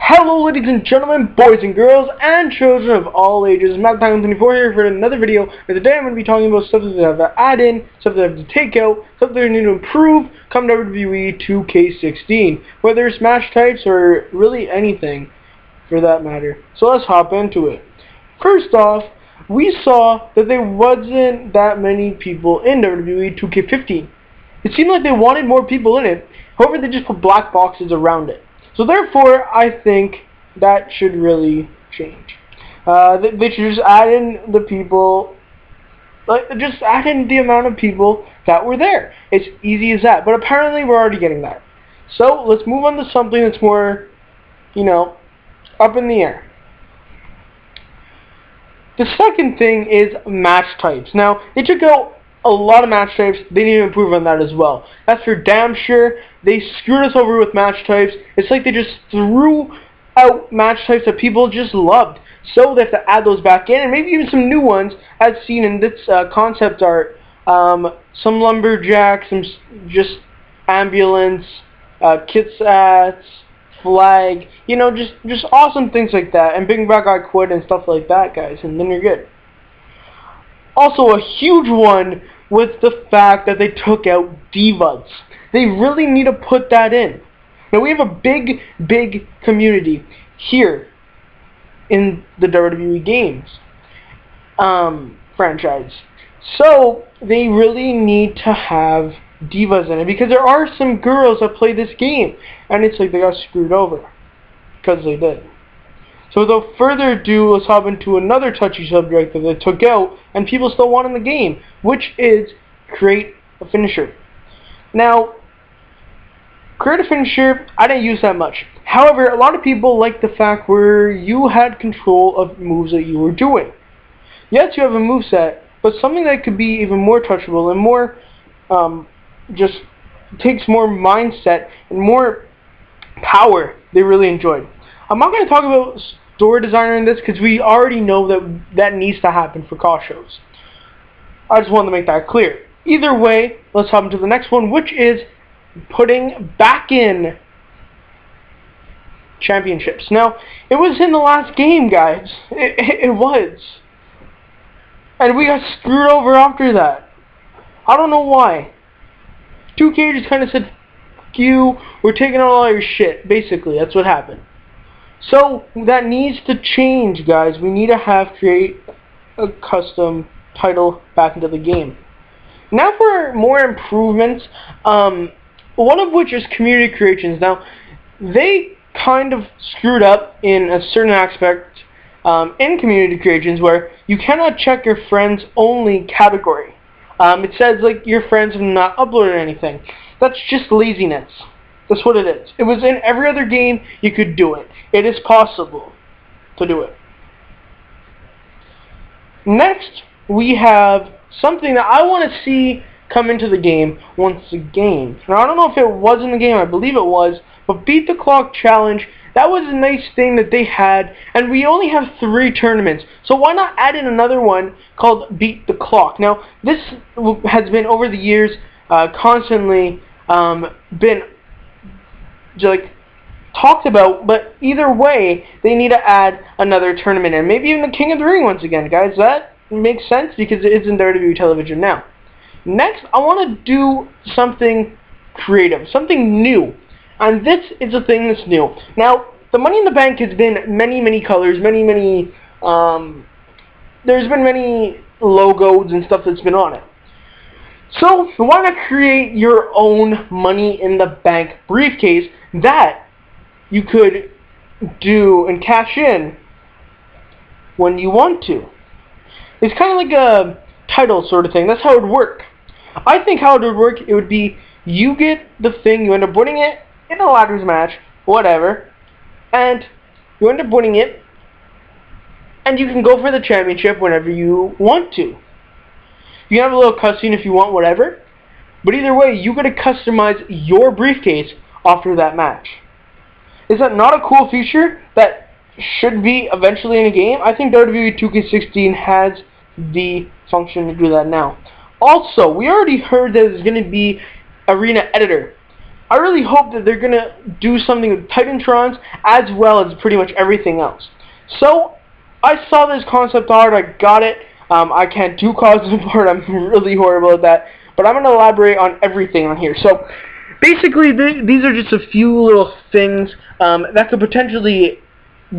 Hello ladies and gentlemen, boys and girls, and children of all ages. TheBestOneMtK here for another video, and today I'm going to be talking about stuff that I have to add in, stuff that I have to take out, stuff that I need to improve come WWE 2K16, whether it's match types or really anything for that matter. So let's hop into it. First off, we saw that there wasn't that many people in WWE 2K15. It seemed like they wanted more people in it, however they just put black boxes around it. So therefore, I think that should really change. They should just add in the people, just add in the amount of people that were there. It's easy as that. But apparently, we're already getting that. So let's move on to something that's more, up in the air. The second thing is match types. Now, they took out a lot of match types. They need to improve on that as well. That's for damn sure. They screwed us over with match types. It's like they just threw out match types that people just loved. So they have to add those back in, and maybe even some new ones, as seen in this concept art. Some lumberjacks, some just ambulance, kitsats, flag. Just awesome things like that. And bring back I Quit and stuff like that, guys. And then you're good. Also, a huge one was the fact that they took out divas. They really need to put that in. Now, we have a big community here in the WWE games franchise. So, they really need to have divas in it, because there are some girls that play this game, and it's like they got screwed over, because they did. So without further ado, let's hop into another touchy subject that they took out, and people still want in the game, which is create a finisher. Now, create a finisher, I didn't use that much. However, a lot of people like the fact where you had control of moves that you were doing. Yes, you have a moveset, but something that could be even more touchable and more, just takes more mindset and more power, they really enjoyed. I'm not going to talk about story designer in this, because we already know that needs to happen for cost shows. I just wanted to make that clear. Either way, let's hop into the next one, which is putting back in championships. Now, it was in the last game, guys. It was. And we got screwed over after that. I don't know why. 2K just kind of said, "F you, we're taking all your shit." Basically, that's what happened. So, that needs to change, guys. We need to create a custom title back into the game. Now for more improvements, one of which is community creations. Now, they kind of screwed up in a certain aspect in community creations, where you cannot check your friends only category. It says like your friends have not uploaded anything. That's just laziness. That's what it is. It was in every other game. You could do it. It is possible to do it. Next, we have something that I want to see come into the game once again. Now, I don't know if it was in the game. I believe it was. But Beat the Clock Challenge, that was a nice thing that they had. And we only have 3 tournaments. So why not add in another one called Beat the Clock? Now, this has been, over the years, constantly been talked about, but either way, they need to add another tournament, and maybe even the King of the Ring once again, guys. That makes sense because it is in WWE television now. Next, I want to do something creative, something new, and this is a thing that's new. Now, the Money in the Bank has been many colors, there's been many logos and stuff that's been on it. So, why not create your own Money in the Bank briefcase that you could do and cash in when you want to? It's kind of like a title sort of thing. That's how it would work. I think how it would work, it would be you get the thing, you end up winning it in a ladders match, whatever, and you end up winning it, and you can go for the championship whenever you want to. You can have a little cutscene if you want, whatever. But either way, you got to customize your briefcase after that match. Is that not a cool feature that should be eventually in a game? I think WWE 2K16 has the function to do that now. Also, we already heard that there's going to be Arena Editor. I really hope that they're going to do something with Titantrons as well as pretty much everything else. So, I saw this concept art, I got it. I can't do concept art, I'm really horrible at that. But I'm going to elaborate on everything on here. So, basically, these are just a few little things that could potentially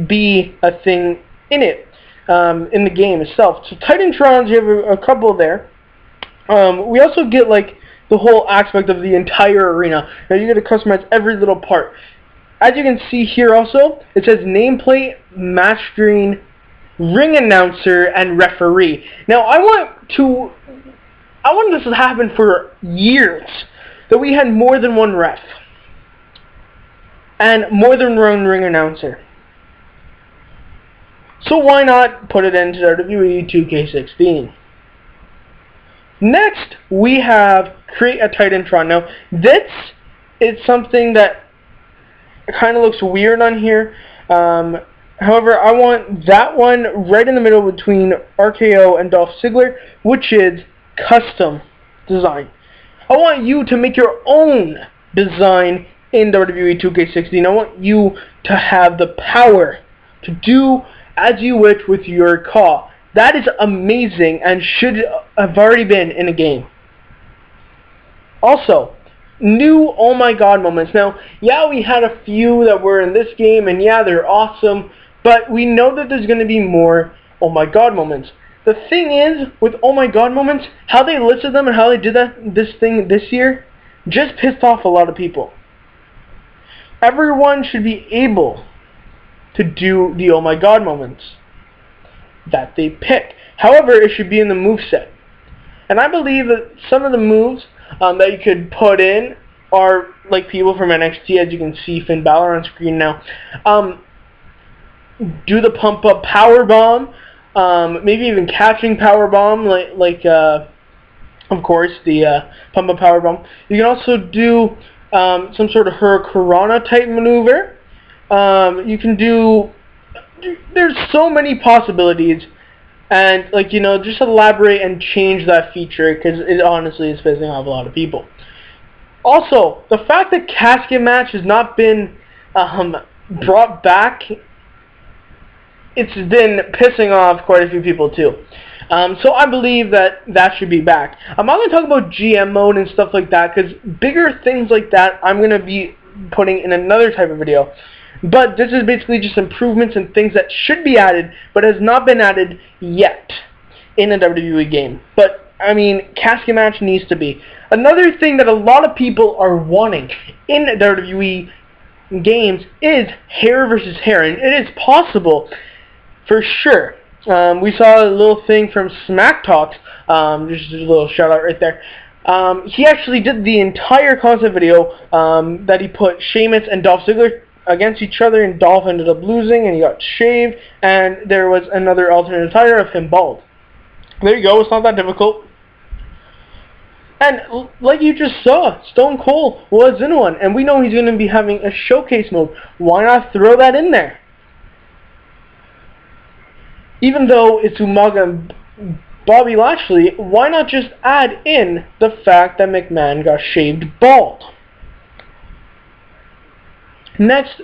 be a thing in it, in the game itself. So, Titantrons, you have a couple there. We also get, like, the whole aspect of the entire arena. Now, you get to customize every little part. As you can see here also, it says nameplate, match screen, ring announcer, and referee. Now, I want this to happen for years, that we had more than one ref and more than one ring announcer. So why not put it into WWE 2K16? Next, we have create a Titantron. Now, this is something that kind of looks weird on here. However, I want that one right in the middle between RKO and Dolph Ziggler, which is custom design. I want you to make your own design in WWE 2K16. I want you to have the power to do as you wish with your car. That is amazing and should have already been in a game. Also, new oh my god moments. Now, yeah, we had a few that were in this game, and yeah, they're awesome, but we know that there's going to be more oh my god moments. The thing is, with oh my god moments, how they listed them and how they did this thing this year, just pissed off a lot of people. Everyone should be able to do the oh my god moments that they pick. However, it should be in the moveset. And I believe that some of the moves that you could put in are like people from NXT, as you can see Finn Balor on screen now. Do the pump up power bomb, maybe even catching power bomb, like of course the pump up power bomb. You can also do some sort of Hurricanrana type maneuver. You can do. There's so many possibilities, and just elaborate and change that feature, because it honestly is pissing off a lot of people. Also, the fact that casket match has not been brought back, it's been pissing off quite a few people too. So I believe that should be back. I'm not going to talk about GM mode and stuff like that, because bigger things like that I'm going to be putting in another type of video. But this is basically just improvements and things that should be added, but has not been added yet in a WWE game. But, I mean, casket match needs to be. Another thing that a lot of people are wanting in WWE games is hair versus hair, and it is possible, for sure. We saw a little thing from Smack Talks, just a little shout out right there. He actually did the entire concept video that he put Sheamus and Dolph Ziggler against each other, and Dolph ended up losing and he got shaved, and there was another alternate attire of him bald. There you go, it's not that difficult. And like you just saw, Stone Cold was in one, and we know he's going to be having a showcase mode. Why not throw that in there? Even though it's Umaga and Bobby Lashley, why not just add in the fact that McMahon got shaved bald? Next,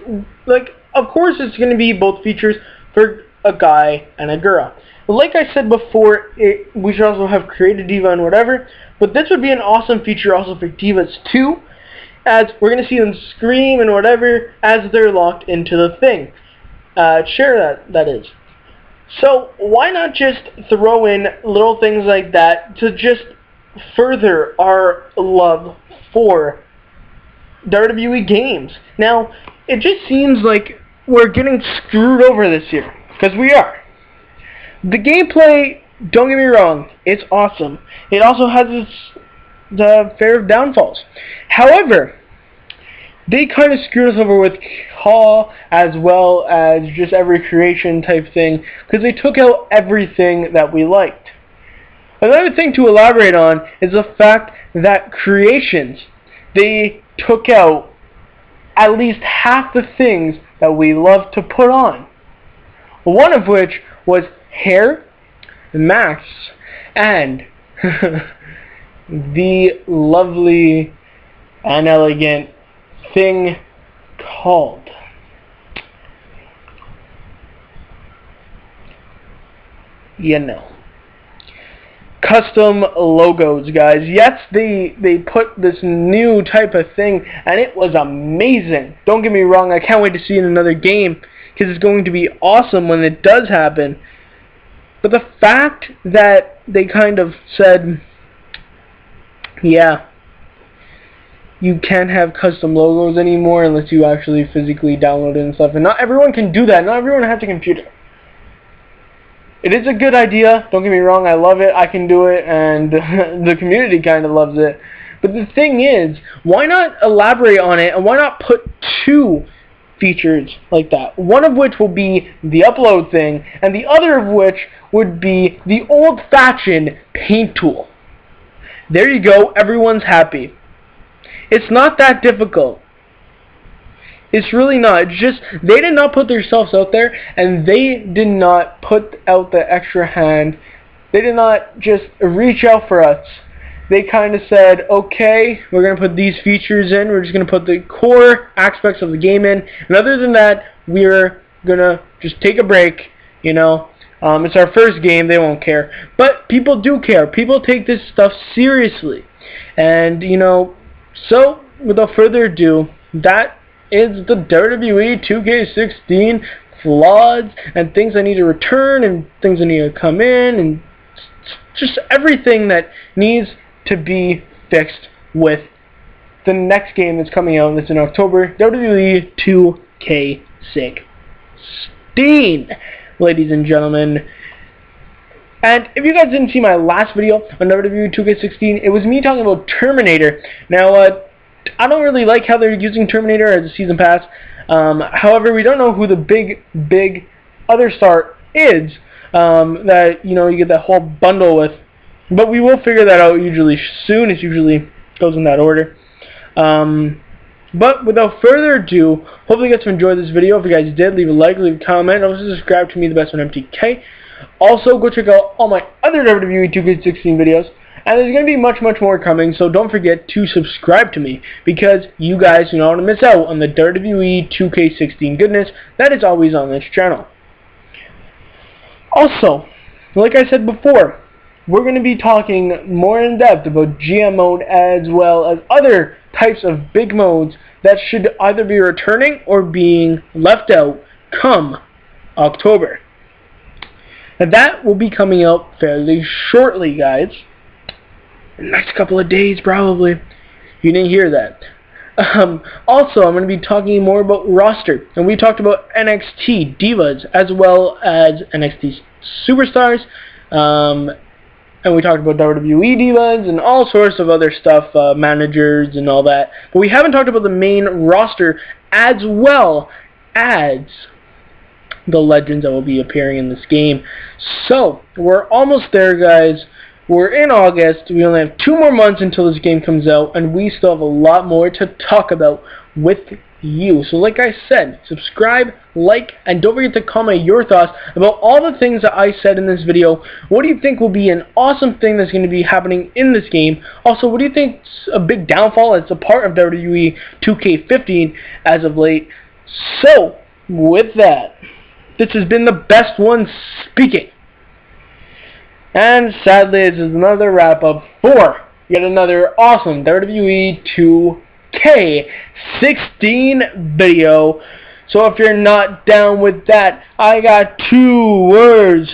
of course it's going to be both features for a guy and a girl. Like I said before, we should also have create a diva and whatever, but this would be an awesome feature also for divas too, as we're going to see them scream and whatever as they're locked into the thing. Chair that is. So why not just throw in little things like that to just further our love for WWE games? Now, it just seems like we're getting screwed over this year, because we are. The gameplay, don't get me wrong, it's awesome. It also has the fair downfalls. However, they kind of screwed us over with Hall as well as just every creation type thing, because they took out everything that we liked. Another thing to elaborate on is the fact that creations, they took out at least half the things that we love to put on. One of which was hair, masks, and the lovely and elegant thing called? You know, custom logos, guys. Yes, they put this new type of thing, and it was amazing. Don't get me wrong, I can't wait to see it in another game, because it's going to be awesome when it does happen. But the fact that they kind of said, yeah, you can't have custom logos anymore unless you actually physically download it and stuff, and not everyone can do that. Not everyone has a computer. It is a good idea, don't get me wrong, I love it, I can do it, and the community kind of loves it. But the thing is, why not elaborate on it, and why not put two features like that? One of which will be the upload thing, and the other of which would be the old-fashioned paint tool. There you go, everyone's happy. It's not that difficult. It's really not. It's just, they did not put themselves out there, and they did not put out the extra hand. They did not just reach out for us. They kind of said, okay, we're going to put these features in. We're just going to put the core aspects of the game in. And other than that, we're going to just take a break, you know. It's our first game. They won't care. But people do care. People take this stuff seriously. And, you know, so without further ado, that is the WWE 2K16 flaws and things I need to return and things I need to come in and just everything that needs to be fixed with the next game that's coming out. That's in October, WWE 2K16, ladies and gentlemen. And if you guys didn't see my last video on WWE 2K16, it was me talking about Terminator. Now, I don't really like how they're using Terminator as a season pass. However, we don't know who the big other star is that, you know, you get that whole bundle with. But we will figure that out usually soon. It usually goes in that order. But without further ado, hopefully you guys enjoyed this video. If you guys did, leave a like, leave a comment. Also subscribe to me, TheBestOneMtK. Also, go check out all my other WWE 2K16 videos. And there's going to be much more coming, so don't forget to subscribe to me, because you guys do not want to miss out on the WWE 2K16 goodness that is always on this channel. Also, like I said before, we're going to be talking more in depth about GM mode as well as other types of big modes that should either be returning or being left out come October. And that will be coming out fairly shortly, guys. Next couple of days, probably. You didn't hear that. Also, I'm going to be talking more about roster. And we talked about NXT Divas as well as NXT Superstars. And we talked about WWE Divas and all sorts of other stuff, managers and all that. But we haven't talked about the main roster as well as the legends that will be appearing in this game. So, we're almost there, guys. We're in August. We only have 2 more months until this game comes out, and we still have a lot more to talk about with you. So like I said, subscribe, like, and don't forget to comment your thoughts about all the things that I said in this video. What do you think will be an awesome thing that's going to be happening in this game? Also, what do you think is a big downfall that's a part of WWE 2K15 as of late? So, with that, this has been the best one speaking. And sadly, this is another wrap-up for yet another awesome WWE 2K16 video. So if you're not down with that, I got 2 words